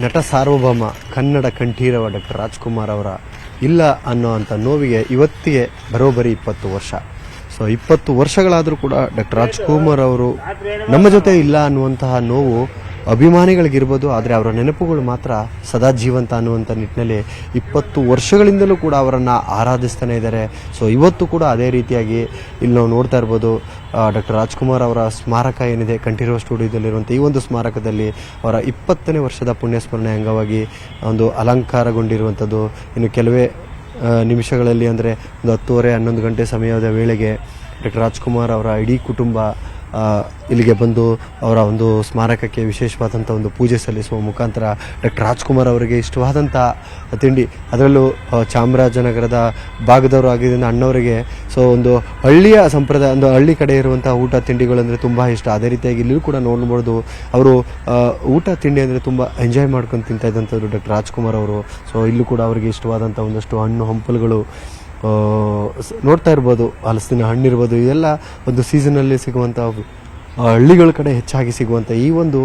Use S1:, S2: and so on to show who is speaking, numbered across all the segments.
S1: ನಟ ಸಾರ್ವಭೌಮ ಕನ್ನಡ ಕಂಠೀರವ ಡಾಕ್ಟರ್ ರಾಜ್ಕುಮಾರ್ ಅವರ ಇಲ್ಲ ಅನ್ನೋವಂಥ ನೋವಿಗೆ ಇವತ್ತಿಗೆ ಬರೋಬ್ಬರಿ 20 ವರ್ಷ. ಸೊ 20 ವರ್ಷಗಳಾದರೂ ಕೂಡ ಡಾಕ್ಟರ್ ರಾಜ್ಕುಮಾರ್ ಅವರು ನಮ್ಮ ಜೊತೆ ಇಲ್ಲ ಅನ್ನುವಂತಹ ನೋವು ಅಭಿಮಾನಿಗಳಿಗಿರ್ಬೋದು, ಆದರೆ ಅವರ ನೆನಪುಗಳು ಮಾತ್ರ ಸದಾ ಜೀವಂತ ಅನ್ನುವಂಥ ನಿಟ್ಟಿನಲ್ಲಿ 20 ವರ್ಷಗಳಿಂದಲೂ ಕೂಡ ಅವರನ್ನು ಆರಾಧಿಸ್ತಾನೆ ಇದ್ದಾರೆ. ಸೊ ಇವತ್ತು ಕೂಡ ಅದೇ ರೀತಿಯಾಗಿ ಇಲ್ಲಿ ನಾವು ನೋಡ್ತಾ ಇರ್ಬೋದು. ಡಾಕ್ಟರ್ ರಾಜ್ಕುಮಾರ್ ಅವರ ಸ್ಮಾರಕ ಏನಿದೆ ಕಂಠೀರವ ಸ್ಟುಡಿಯೋದಲ್ಲಿರುವಂಥ ಈ ಒಂದು ಸ್ಮಾರಕದಲ್ಲಿ ಅವರ 20ನೇ ವರ್ಷದ ಪುಣ್ಯಸ್ಮರಣೆ ಅಂಗವಾಗಿ ಒಂದು ಅಲಂಕಾರಗೊಂಡಿರುವಂಥದ್ದು. ಇನ್ನು ಕೆಲವೇ ನಿಮಿಷಗಳಲ್ಲಿ ಅಂದರೆ ಒಂದು 10:30-11 ಗಂಟೆ ಸಮಯದ ವೇಳೆಗೆ ಡಾಕ್ಟರ್ ರಾಜ್ಕುಮಾರ್ ಅವರ ಇಡೀ ಕುಟುಂಬ ಇಲ್ಲಿಗೆ ಬಂದು ಅವರ ಒಂದು ಸ್ಮಾರಕಕ್ಕೆ ವಿಶೇಷವಾದಂಥ ಒಂದು ಪೂಜೆ ಸಲ್ಲಿಸುವ ಮುಖಾಂತರ ಡಾಕ್ಟರ್ ರಾಜ್ಕುಮಾರ್ ಅವರಿಗೆ ಇಷ್ಟವಾದಂಥ ತಿಂಡಿ, ಅದರಲ್ಲೂ ಚಾಮರಾಜನಗರದ ಭಾಗದವರು ಆಗಿದ್ದರಿಂದ ಅಣ್ಣವರಿಗೆ ಸೊ ಒಂದು ಹಳ್ಳಿಯ ಸಂಪ್ರದಾಯ, ಒಂದು ಹಳ್ಳಿ ಕಡೆ ಇರುವಂಥ ಊಟ ತಿಂಡಿಗಳು ಅಂದರೆ ತುಂಬ ಇಷ್ಟ. ಅದೇ ರೀತಿಯಾಗಿ ಇಲ್ಲೂ ಕೂಡ ನೋಡ್ಬೋದು, ಅವರು ಊಟ ತಿಂಡಿ ಅಂದರೆ ತುಂಬ ಎಂಜಾಯ್ ಮಾಡ್ಕೊಂಡು ತಿಂತಾ ಇದ್ದಂಥವ್ರು ಡಾಕ್ಟರ್ ರಾಜ್ಕುಮಾರ್ ಅವರು. ಸೊ ಇಲ್ಲೂ ಕೂಡ ಅವರಿಗೆ ಇಷ್ಟವಾದಂಥ ಒಂದಷ್ಟು ಹಣ್ಣು ಹಂಪಲುಗಳು ನೋಡ್ತಾ ಇರ್ಬೋದು. ಹಲಸಿನ ಹಣ್ಣಿರ್ಬೋದು, ಇದೆಲ್ಲ ಒಂದು ಸೀಸನಲ್ಲಿ ಸಿಗುವಂಥ ಹಳ್ಳಿಗಳ ಕಡೆ ಹೆಚ್ಚಾಗಿ ಸಿಗುವಂಥ ಈ ಒಂದು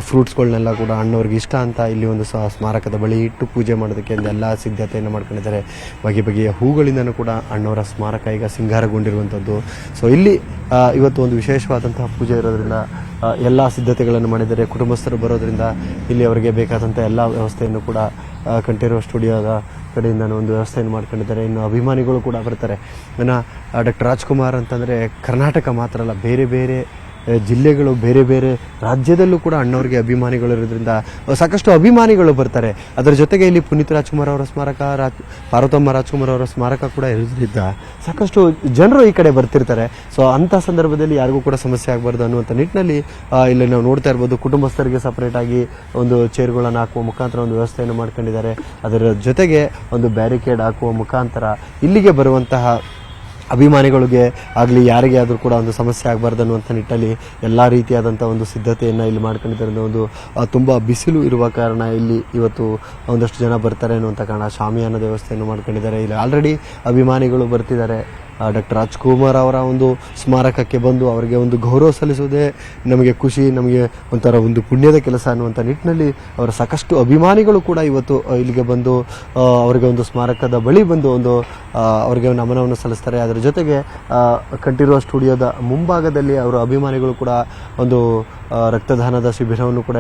S1: ಫ್ರೂಟ್ಸ್ಗಳನ್ನೆಲ್ಲ ಕೂಡ ಅಣ್ಣವ್ರಿಗೆ ಇಷ್ಟ ಅಂತ ಇಲ್ಲಿ ಒಂದು ಸ್ಮಾರಕದ ಬಳಿ ಇಟ್ಟು ಪೂಜೆ ಮಾಡೋದಕ್ಕೆ ಎಲ್ಲ ಸಿದ್ಧತೆಯನ್ನು ಮಾಡ್ಕೊಂಡಿದ್ದಾರೆ. ಬಗೆ ಬಗೆಯ ಹೂಗಳಿಂದನೂ ಕೂಡ ಅಣ್ಣವರ ಸ್ಮಾರಕ ಈಗ ಸಿಂಗಾರಗೊಂಡಿರುವಂಥದ್ದು. ಸೊ ಇಲ್ಲಿ ಇವತ್ತು ಒಂದು ವಿಶೇಷವಾದಂತಹ ಪೂಜೆ ಇರೋದ್ರಿಂದ ಎಲ್ಲ ಸಿದ್ಧತೆಗಳನ್ನು ಮಾಡಿದ್ದಾರೆ. ಕುಟುಂಬಸ್ಥರು ಬರೋದ್ರಿಂದ ಇಲ್ಲಿ ಅವರಿಗೆ ಬೇಕಾದಂಥ ಎಲ್ಲ ವ್ಯವಸ್ಥೆಯನ್ನು ಕೂಡ ಕಂಠೀರವ ಸ್ಟುಡಿಯೋದ ಕಡೆಯಿಂದ ಒಂದು ವ್ಯವಸ್ಥೆಯನ್ನು ಮಾಡ್ಕೊಂಡಿದ್ದಾರೆ. ಇನ್ನು ಅಭಿಮಾನಿಗಳು ಕೂಡ ಬರ್ತಾರೆ. ಇನ್ನು ಡಾಕ್ಟರ್ ರಾಜ್ಕುಮಾರ್ ಅಂತಂದರೆ ಕರ್ನಾಟಕ ಮಾತ್ರ ಅಲ್ಲ, ಬೇರೆ ಬೇರೆ ಜಿಲ್ಲೆಗಳು, ಬೇರೆ ಬೇರೆ ರಾಜ್ಯದಲ್ಲೂ ಕೂಡ ಅಣ್ಣವ್ರಿಗೆ ಅಭಿಮಾನಿಗಳು ಇರೋದ್ರಿಂದ ಸಾಕಷ್ಟು ಅಭಿಮಾನಿಗಳು ಬರ್ತಾರೆ. ಅದರ ಜೊತೆಗೆ ಇಲ್ಲಿ ಪುನೀತ್ ರಾಜ್ಕುಮಾರ್ ಅವರ ಸ್ಮಾರಕ, ಪಾರ್ವತಮ್ಮ ರಾಜ್ಕುಮಾರ್ ಅವರ ಸ್ಮಾರಕ ಕೂಡ ಇರೋದ್ರಿಂದ ಸಾಕಷ್ಟು ಜನರು ಈ ಕಡೆ ಬರ್ತಿರ್ತಾರೆ. ಸೊ ಅಂಥ ಸಂದರ್ಭದಲ್ಲಿ ಯಾರಿಗೂ ಕೂಡ ಸಮಸ್ಯೆ ಆಗಬಾರ್ದು ಅನ್ನುವಂಥ ನಿಟ್ಟಿನಲ್ಲಿ ಇಲ್ಲಿ ನಾವು ನೋಡ್ತಾ ಇರ್ಬೋದು. ಕುಟುಂಬಸ್ಥರಿಗೆ ಸಪ್ರೇಟಾಗಿ ಒಂದು ಚೇರ್ಗಳನ್ನು ಹಾಕುವ ಮುಖಾಂತರ ಒಂದು ವ್ಯವಸ್ಥೆಯನ್ನು ಮಾಡ್ಕೊಂಡಿದ್ದಾರೆ. ಅದರ ಜೊತೆಗೆ ಒಂದು ಬ್ಯಾರಿಕೇಡ್ ಹಾಕುವ ಮುಖಾಂತರ ಇಲ್ಲಿಗೆ ಬರುವಂತಹ ಅಭಿಮಾನಿಗಳಿಗೆ ಆಗಲಿ ಯಾರಿಗೆ ಆದರೂ ಕೂಡ ಒಂದು ಸಮಸ್ಯೆ ಆಗಬಾರ್ದು ಅನ್ನುವಂಥ ನಿಟ್ಟಲ್ಲಿ ಎಲ್ಲ ರೀತಿಯಾದಂಥ ಒಂದು ಸಿದ್ಧತೆಯನ್ನು ಇಲ್ಲಿ ಮಾಡ್ಕೊಂಡಿದ್ದಾರೆ. ಒಂದು ತುಂಬ ಬಿಸಿಲು ಇರುವ ಕಾರಣ ಇಲ್ಲಿ ಇವತ್ತು ಒಂದಷ್ಟು ಜನ ಬರ್ತಾರೆ ಅನ್ನುವಂಥ ಕಾರಣ ಶಾಮಿಯಾನದ ವ್ಯವಸ್ಥೆಯನ್ನು ಮಾಡ್ಕೊಂಡಿದ್ದಾರೆ. ಇಲ್ಲಿ ಆಲ್ರೆಡಿ ಅಭಿಮಾನಿಗಳು ಬರ್ತಿದ್ದಾರೆ. ಡಾಕ್ಟರ್ ರಾಜ್ಕುಮಾರ್ ಅವರ ಒಂದು ಸ್ಮಾರಕಕ್ಕೆ ಬಂದು ಅವರಿಗೆ ಒಂದು ಗೌರವ ಸಲ್ಲಿಸುವುದೇ ನಮಗೆ ಖುಷಿ, ನಮಗೆ ಒಂಥರ ಒಂದು ಪುಣ್ಯದ ಕೆಲಸ ಅನ್ನುವಂಥ ನಿಟ್ಟಿನಲ್ಲಿ ಅವರ ಸಾಕಷ್ಟು ಅಭಿಮಾನಿಗಳು ಕೂಡ ಇವತ್ತು ಇಲ್ಲಿಗೆ ಬಂದು ಅವರಿಗೆ ಒಂದು ಸ್ಮಾರಕದ ಬಳಿ ಬಂದು ಒಂದು ಅವರಿಗೆ ನಮನವನ್ನು ಸಲ್ಲಿಸ್ತಾರೆ. ಅದರ ಜೊತೆಗೆ ಕಂಠೀರವ ಸ್ಟುಡಿಯೋದ ಮುಂಭಾಗದಲ್ಲಿ ಅವರ ಅಭಿಮಾನಿಗಳು ಕೂಡ ಒಂದು ರಕ್ತದಾನದ ಶಿಬಿರವನ್ನು ಕೂಡ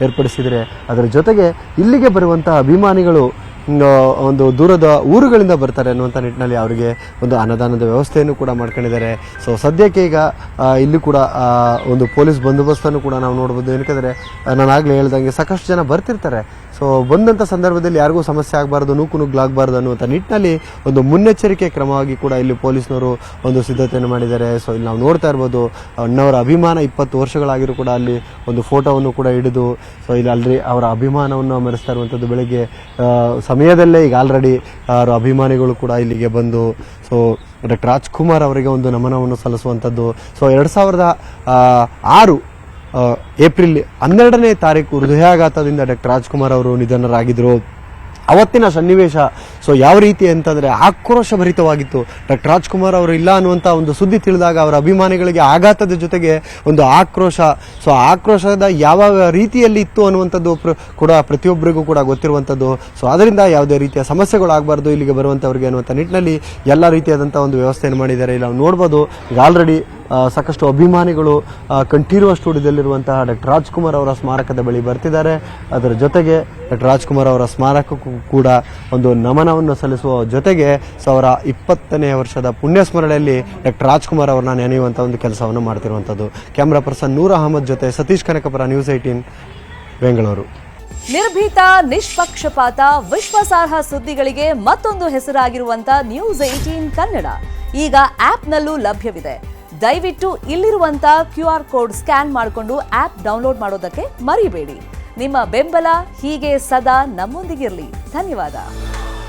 S1: ಏರ್ಪಡಿಸಿದರೆ. ಅದರ ಜೊತೆಗೆ ಇಲ್ಲಿಗೆ ಬರುವಂಥ ಅಭಿಮಾನಿಗಳು ಒಂದು ದೂರದ ಊರುಗಳಿಂದ ಬರ್ತಾರೆ ಅನ್ನುವಂಥ ನಿಟ್ಟಿನಲ್ಲಿ ಅವರಿಗೆ ಒಂದು ಅನ್ನದಾನದ ವ್ಯವಸ್ಥೆಯನ್ನು ಕೂಡ ಮಾಡ್ಕೊಂಡಿದ್ದಾರೆ. ಸೊ ಸದ್ಯಕ್ಕೆ ಈಗ ಇಲ್ಲಿ ಕೂಡ ಒಂದು ಪೊಲೀಸ್ ಬಂದೋಬಸ್ತನ್ನು ಕೂಡ ನಾವು ನೋಡ್ಬೋದು. ಏನಕ್ಕೆ ನಾನು ಆಗಲೇ ಹೇಳ್ದಂಗೆ ಸಾಕಷ್ಟು ಜನ ಬರ್ತಿರ್ತಾರೆ. ಸೊ ಬಂದಂಥ ಸಂದರ್ಭದಲ್ಲಿ ಯಾರಿಗೂ ಸಮಸ್ಯೆ ಆಗಬಾರ್ದು, ನೂಕುನುಗ್ಲಾಗಬಾರ್ದು ಅನ್ನುವಂಥ ನಿಟ್ಟಿನಲ್ಲಿ ಒಂದು ಮುನ್ನೆಚ್ಚರಿಕೆ ಕ್ರಮವಾಗಿ ಕೂಡ ಇಲ್ಲಿ ಪೊಲೀಸ್ನವರು ಒಂದು ಸಿದ್ಧತೆಯನ್ನು ಮಾಡಿದ್ದಾರೆ. ಸೊ ಇಲ್ಲಿ ನಾವು ನೋಡ್ತಾ ಇರ್ಬೋದು, ಅಣ್ಣವರ ಅಭಿಮಾನ 20 ವರ್ಷಗಳಾಗಿರೂ ಕೂಡ ಅಲ್ಲಿ ಒಂದು ಫೋಟೋವನ್ನು ಕೂಡ ಹಿಡಿದು ಸೊ ಇಲ್ಲಿ ಅಲ್ರಿ ಅವರ ಅಭಿಮಾನವನ್ನು ಮೆರೆಸ್ತಾ ಇರುವಂಥದ್ದು. ಬೆಳಗ್ಗೆ ಸಮಯದಲ್ಲೇ ಈಗ ಆಲ್ರೆಡಿ ಅವರ ಅಭಿಮಾನಿಗಳು ಕೂಡ ಇಲ್ಲಿಗೆ ಬಂದು ಸೊ ಡಾಕ್ಟರ್ ರಾಜ್ಕುಮಾರ್ ಅವರಿಗೆ ಒಂದು ನಮನವನ್ನು ಸಲ್ಲಿಸುವಂಥದ್ದು. ಸೊ 2006 ಏಪ್ರಿಲ್ 12ನೇ ತಾರೀಕು ಹೃದಯಾಘಾತದಿಂದ ಡಾಕ್ಟರ್ ರಾಜ್ಕುಮಾರ್ ಅವರು ನಿಧನರಾಗಿದ್ದರು. ಅವತ್ತಿನ ಸನ್ನಿವೇಶ ಸೊ ಯಾವ ರೀತಿ ಅಂತಂದರೆ ಆಕ್ರೋಶಭರಿತವಾಗಿತ್ತು. ಡಾಕ್ಟರ್ ರಾಜ್ಕುಮಾರ್ ಅವರು ಇಲ್ಲ ಅನ್ನುವಂಥ ಒಂದು ಸುದ್ದಿ ತಿಳಿದಾಗ ಅವರ ಅಭಿಮಾನಿಗಳಿಗೆ ಆಘಾತದ ಜೊತೆಗೆ ಒಂದು ಆಕ್ರೋಶ, ಸೊ ಆಕ್ರೋಶದ ಯಾವ ರೀತಿಯಲ್ಲಿ ಇತ್ತು ಅನ್ನುವಂಥದ್ದು ಕೂಡ ಪ್ರತಿಯೊಬ್ಬರಿಗೂ ಕೂಡ ಗೊತ್ತಿರುವಂಥದ್ದು. ಸೊ ಅದರಿಂದ ಯಾವುದೇ ರೀತಿಯ ಸಮಸ್ಯೆಗಳಾಗಬಾರ್ದು ಇಲ್ಲಿಗೆ ಬರುವಂಥವ್ರಿಗೆ ಅನ್ನುವಂಥ ನಿಟ್ಟಿನಲ್ಲಿ ಎಲ್ಲ ರೀತಿಯಾದಂಥ ಒಂದು ವ್ಯವಸ್ಥೆಯನ್ನು ಮಾಡಿದ್ದಾರೆ. ಇಲ್ಲಿ ನಾವು ನೋಡ್ಬೋದು, ಈಗ ಆಲ್ರೆಡಿ ಸಾಕಷ್ಟು ಅಭಿಮಾನಿಗಳು ಕಂಠೀರವ ಸ್ಟುಡಿಯೋದಲ್ಲಿರುವಂತಹ ಡಾಕ್ಟರ್ ರಾಜ್ಕುಮಾರ್ ಅವರ ಸ್ಮಾರಕದ ಬಳಿ ಬರ್ತಿದ್ದಾರೆ. ಅದರ ಜೊತೆಗೆ ಡಾಕ್ಟರ್ ರಾಜ್ಕುಮಾರ್ ಅವರ ಸ್ಮಾರಕಕ್ಕೂ ಕೂಡ ಒಂದು ನಮನವನ್ನು ಸಲ್ಲಿಸುವ ಜೊತೆಗೆ ಸೊ ಅವರ 20ನೇ ವರ್ಷದ ಪುಣ್ಯಸ್ಮರಣೆಯಲ್ಲಿ ಡಾಕ್ಟರ್ ರಾಜ್ಕುಮಾರ್ ಅವರನ್ನ ನೆನೆಯುವಂಥ ಒಂದು ಕೆಲಸವನ್ನು ಮಾಡ್ತಿರುವಂಥದ್ದು. ಕ್ಯಾಮ್ರಾ ಪರ್ಸನ್ ನೂರ್ ಅಹಮದ್ ಜೊತೆ ಸತೀಶ್ ಕನಕಪುರ, ನ್ಯೂಸ್ 18 ಬೆಂಗಳೂರು.
S2: ನಿರ್ಭೀತ, ನಿಷ್ಪಕ್ಷಪಾತ, ವಿಶ್ವಾಸಾರ್ಹ ಸುದ್ದಿಗಳಿಗೆ ಮತ್ತೊಂದು ಹೆಸರಾಗಿರುವಂತ ನ್ಯೂಸ್ 18 ಕನ್ನಡ ಈಗ ಆಪ್ನಲ್ಲೂ ಲಭ್ಯವಿದೆ. ದಯವಿಟ್ಟು ಇಲ್ಲಿರುವಂತ QR ಕೋಡ್ ಸ್ಕ್ಯಾನ್ ಮಾಡಿಕೊಂಡು ಆಪ್ ಡೌನ್ಲೋಡ್ ಮಾಡೋದಕ್ಕೆ ಮರಿಬೇಡಿ. ನಿಮ್ಮ ಬೆಂಬಲ ಹೀಗೆ ಸದಾ ನಮ್ಮೊಂದಿಗಿರಲಿ. ಧನ್ಯವಾದ.